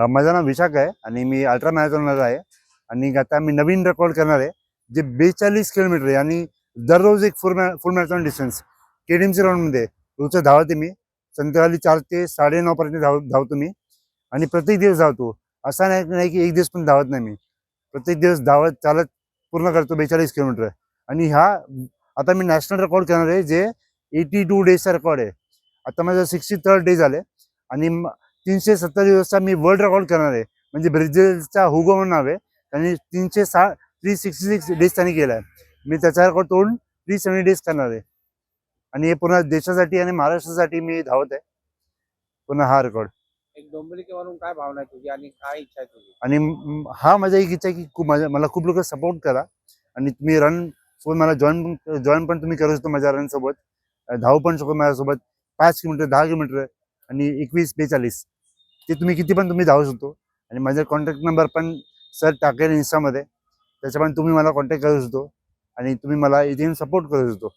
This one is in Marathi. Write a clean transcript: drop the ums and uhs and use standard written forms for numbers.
माझं नाव विशाख आहे आणि मी अल्ट्रा मॅरेथॉनर आहे आणि आता मी नवीन रेकॉर्ड करणार आहे जे 42 किलोमीटर आहे आणि दररोज एक फुल मॅरेथॉन डिस्टन्स KTMC राऊंडमध्ये रोजचं धावते मी. संध्याकाळी 4 ते 9:30 पर्यंत धावतो मी आणि प्रत्येक दिवस धावतो. असा नाही की एक दिवस पण धावत नाही. मी प्रत्येक दिवस धावत चालत पूर्ण करतो 42 किलोमीटर. आणि आता मी नॅशनल रेकॉर्ड करणार आहे जे 82 डेजचा रेकॉर्ड आहे. आता माझं 63rd डे झाले आणि 370 दिवसचा मी वर्ल्ड रेकॉर्ड करणार आहे. म्हणजे ब्राझीलचा हुगो म्हणून नाव आहे, त्यांनी 366 डेज त्यांनी केला आहे. मी त्याचा रेकॉर्ड तोडून 370 डेज करणार आहे आणि हे पुन्हा देशासाठी आणि महाराष्ट्रासाठी मी धावत आहे पुन्हा हा रेकॉर्ड. एक डोंबिवलीकर म्हणून काय भावना आहे तुझी आणि काय इच्छा आहे तुझी? आणि माझा एक इच्छा आहे की मला खूप लोक सपोर्ट करा आणि तुम्ही रन सोबत मला जॉईन पण तुम्ही करू शकतो. माझ्या रन सोबत धावू पण शकतो माझ्यासोबत. 5 किलोमीटर 10 किलोमीटर आणि 21-42 ते तुम्ही धावू शकतो. आणि माझा कॉन्टॅक्ट नंबर पण सर टाकेल इन्स्टामध्ये, त्याच्यामुळे तुम्ही मला कॉन्टॅक्ट करू शकतो आणि तुम्ही मला इथे सपोर्ट करू शकतो.